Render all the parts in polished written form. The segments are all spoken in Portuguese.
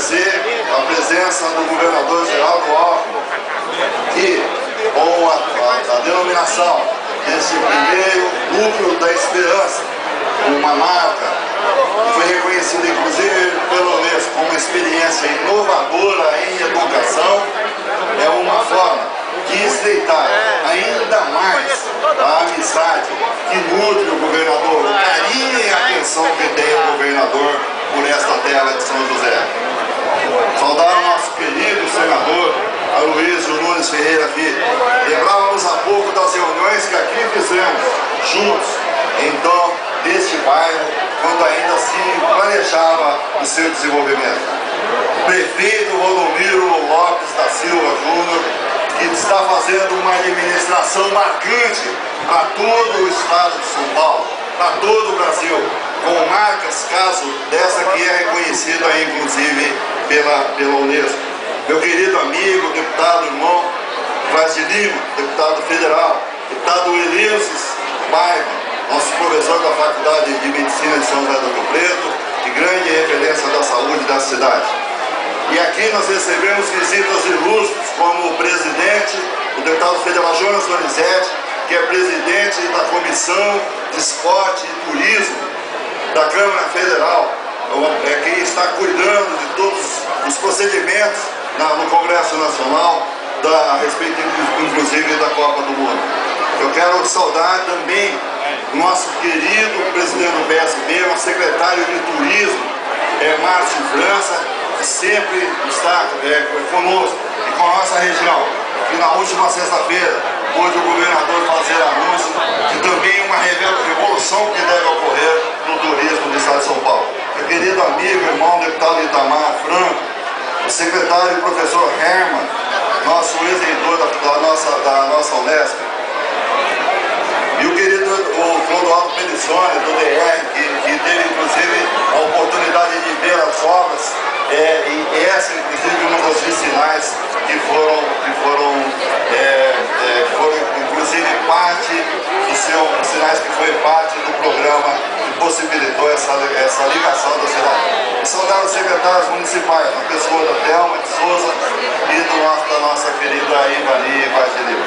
agradecer a presença do governador Geraldo Alckmin, que, com a denominação desse primeiro núcleo da esperança, uma marca que foi reconhecida inclusive pelo Unesco como uma experiência inovadora em educação, é uma forma de estreitar ainda mais a amizade que nutre o governador, o carinho e a atenção que tem o governador por esta terra de São José. Saudar o nosso querido senador Aloysio Nunes Ferreira Filho. Lembrávamos há pouco das reuniões que aqui fizemos juntos, então, deste bairro, quando ainda se planejava o seu desenvolvimento. O prefeito Valdomiro Lopes da Silva Júnior, que está fazendo uma administração marcante para todo o estado de São Paulo, para todo o Brasil, com marcas, caso dessa que é reconhecida inclusive pela Unesco. Meu querido amigo, deputado irmão Vaz de Lima, deputado federal, deputado Eliuses Paiva, nosso professor da Faculdade de Medicina de São José do Rio Preto, de grande referência da saúde da cidade. E aqui nós recebemos visitas ilustres, como o presidente, o deputado federal Jonas Donizete, que é presidente da Comissão de Esporte e Turismo da Câmara Federal, é quem está cuidando de todos os procedimentos no Congresso Nacional, a respeito inclusive da Copa do Mundo. Eu quero saudar também o nosso querido presidente do PSB, o secretário de Turismo, Márcio França, que sempre está conosco e com a nossa região. E na última sexta-feira, pôde o governador fazer anúncio de também uma revolução que deve ocorrer no turismo do estado de São Paulo. Meu querido amigo, irmão, deputado Itamar Franco, o secretário e professor Herman, nosso ex-reitor da nossa Unesp, e o querido Clodoaldo Pelissoni, do DR, que teve inclusive a oportunidade de ver as obras, e essa inclusive uma das vicinais que foram inclusive parte dos seus sinais, que foi parte do programa que possibilitou essa ligação da cidade. E saudar os secretários municipais, na pessoa da Thelma de Souza e da nossa querida Ivani Vaz de Lima.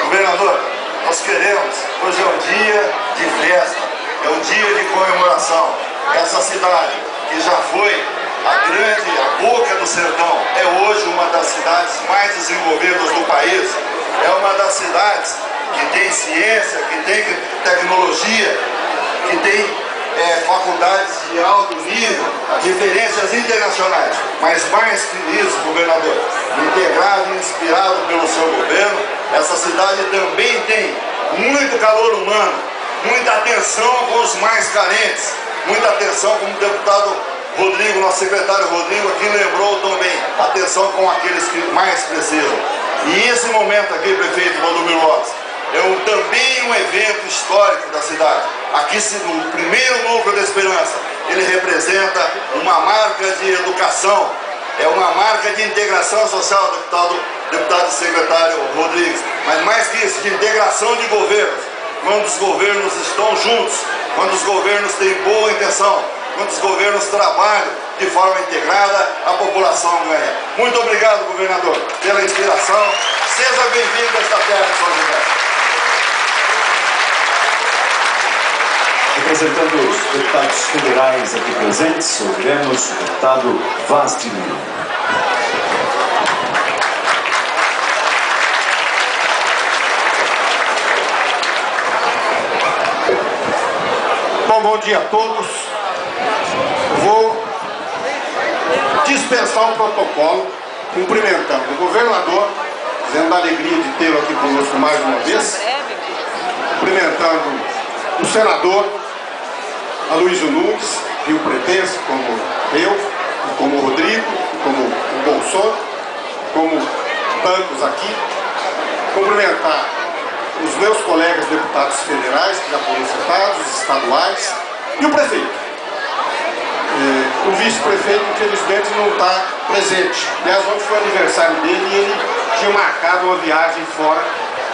Governador, nós queremos, hoje é um dia de festa, é um dia de comemoração. Essa cidade, que já foi a boca do sertão, é hoje uma das cidades mais desenvolvidas do país, é uma das cidades que tem ciência, que tem tecnologia, que tem faculdades de alto nível, referências internacionais. Mas mais que isso, governador, integrado e inspirado pelo seu governo, essa cidade também tem muito calor humano, muita atenção com os mais carentes, muita atenção, como o deputado Rodrigo, nosso secretário Rodrigo, aqui lembrou também, atenção com aqueles que mais precisam. E esse momento aqui, prefeito Valdomiro Lopes, é também um evento histórico da cidade. Aqui, no primeiro núcleo da esperança, ele representa uma marca de educação, é uma marca de integração social, deputado e secretário Rodrigues, mas mais que isso, de integração de governos. Quando os governos estão juntos, quando os governos têm boa intenção, quando os governos trabalham de forma integrada, a população ganha. Muito obrigado, governador, pela inspiração. Seja bem-vindo a esta terra de São José. Representando os deputados federais aqui presentes, ouviremos o deputado Vaz de Lima. Bom dia a todos. Vou dispensar o protocolo, cumprimentando o governador, dizendo a alegria de tê-lo aqui conosco mais uma vez, cumprimentando o senador Aloysio Nunes, Rio Pretense, como eu, como o Rodrigo, como o Bolsonaro, como tantos aqui, cumprimentar os meus colegas deputados federais, que já foram citados, os estaduais, e o prefeito. O vice-prefeito, infelizmente, não está presente. Aliás, ontem foi o aniversário dele e ele tinha marcado uma viagem fora,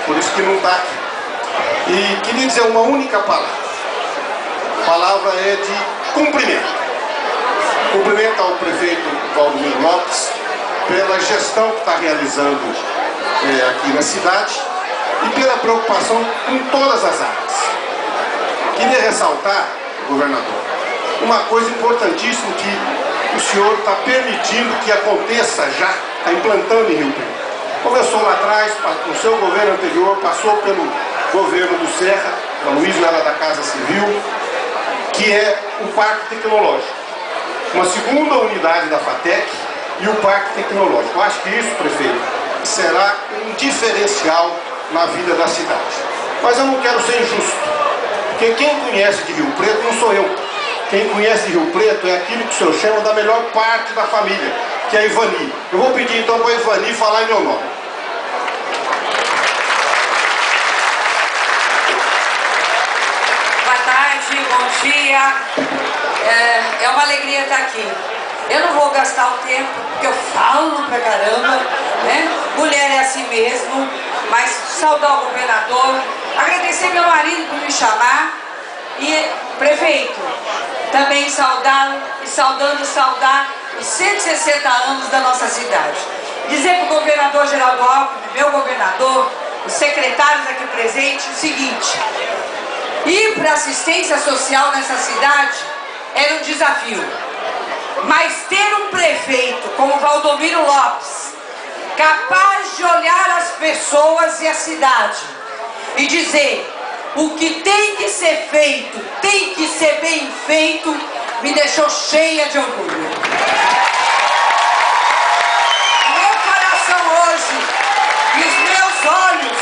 por isso que não está aqui. E queria dizer uma única palavra. A palavra é de cumprimento. Cumprimento ao prefeito Valdomiro Lopes, pela gestão que está realizando aqui na cidade e pela preocupação com todas as áreas. Queria ressaltar, governador, uma coisa importantíssima que o senhor está permitindo que aconteça já, está implantando em Rio Preto. Começou lá atrás, no seu governo anterior, passou pelo governo do Serra, a Luiz era da Casa Civil, que é o Parque Tecnológico. Uma segunda unidade da FATEC e o Parque Tecnológico. Eu acho que isso, prefeito, será um diferencial na vida da cidade. Mas eu não quero ser injusto, porque quem conhece de Rio Preto não sou eu. Quem conhece de Rio Preto é aquilo que o senhor chama da melhor parte da família, que é a Ivani. Eu vou pedir então para a Ivani falar em meu nome. Boa tarde, bom dia. É uma alegria estar aqui. Eu não vou gastar o tempo, porque eu falo pra caramba, né? Mulher é assim mesmo, mas saudar o governador, agradecer meu marido por me chamar e prefeito, também saudá-lo e saudar os 160 anos da nossa cidade. Dizer para o governador Geraldo Alckmin, meu governador, os secretários aqui presentes, o seguinte: ir para assistência social nessa cidade era um desafio, mas ter um prefeito como Valdomiro Lopes, capaz de olhar as pessoas e a cidade e dizer o que tem que ser feito, tem que ser bem feito, me deixou cheia de orgulho. Meu coração hoje e os meus olhos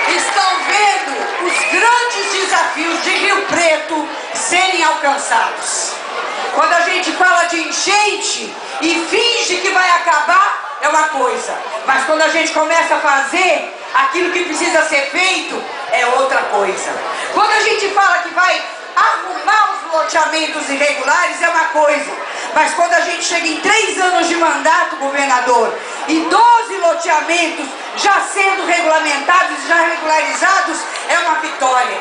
estão vendo os grandes desafios de Rio Preto serem alcançados. Quando a gente fala de enchente e finge que vai acabar, é uma coisa, mas quando a gente começa a fazer aquilo que precisa ser feito, é outra coisa. Quando a gente fala que vai arrumar os loteamentos irregulares, é uma coisa, mas quando a gente chega em 3 anos de mandato, governador, e 12 loteamentos já sendo regulamentados e já regularizados, é uma vitória.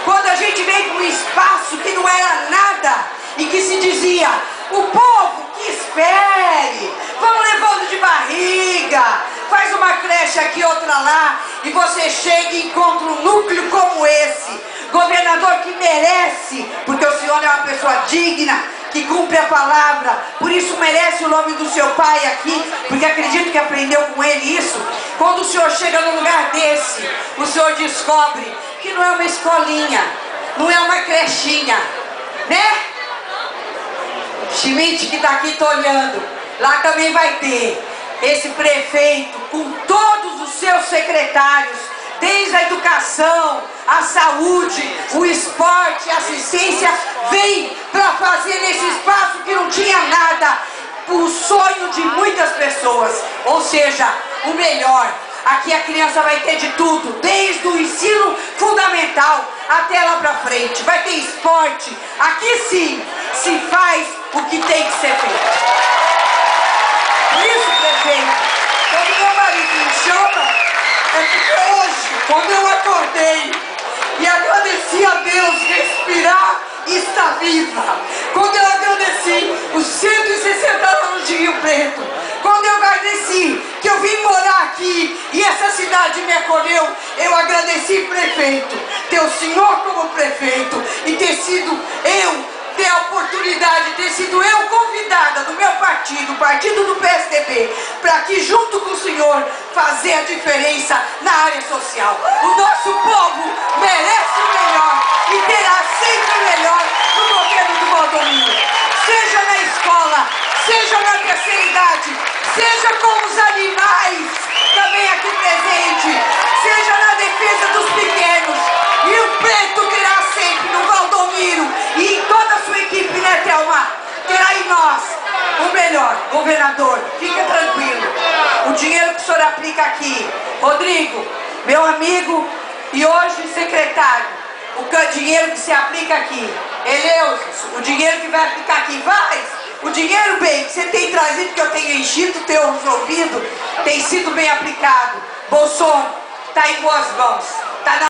Quando a gente vem com um espaço que não era nada e que se dizia, o povo que espere, vamos levando de barriga, faz uma creche aqui, outra lá, e você chega e encontra um núcleo como esse, governador que merece, porque o senhor é uma pessoa digna, que cumpre a palavra, por isso merece o nome do seu pai aqui, porque acredito que aprendeu com ele isso. Quando o senhor chega num lugar desse, o senhor descobre que não é uma escolinha, não é uma crechinha, né? Schmidt que está aqui, está olhando, lá também vai ter. Esse prefeito, com todos os seus secretários, desde a educação, a saúde, o esporte, a assistência, vem para fazer nesse espaço que não tinha nada, o sonho de muitas pessoas, ou seja, o melhor. Aqui a criança vai ter de tudo, desde o ensino fundamental até lá para frente. Vai ter esporte, aqui sim se faz o que tem que ser feito. Por isso, prefeito, quando meu marido me chama, é porque hoje, quando eu acordei e agradeci a Deus respirar e estar viva, quando eu agradeci os 160 anos de Rio Preto, quando eu agradeci que eu vim morar aqui e essa cidade me acolheu, eu agradeci, prefeito, ter o senhor como prefeito e ter sido eu, ter a oportunidade de ter sido eu convidada do meu partido, o partido do PSDB, para aqui junto com o senhor fazer a diferença na área social. O nosso povo merece o melhor e terá sempre o melhor no governo do Valdomiro. Seja na escola, seja na terceira idade, seja com os animais também aqui presente, seja na defesa dos pequenos. E o Preto terá sempre no Valdomiro e em toda a sua equipe, né, Thelma? Terá em nós o melhor. Governador, fica tranquilo. O dinheiro que o senhor aplica aqui, Rodrigo, meu amigo e hoje secretário, o dinheiro que se aplica aqui, Eleusis, o dinheiro que vai aplicar aqui, o dinheiro, bem, que você tem trazido, que eu tenho enchido teus ouvidos, tem sido bem aplicado. Bolsonaro, está em boas mãos. Tá na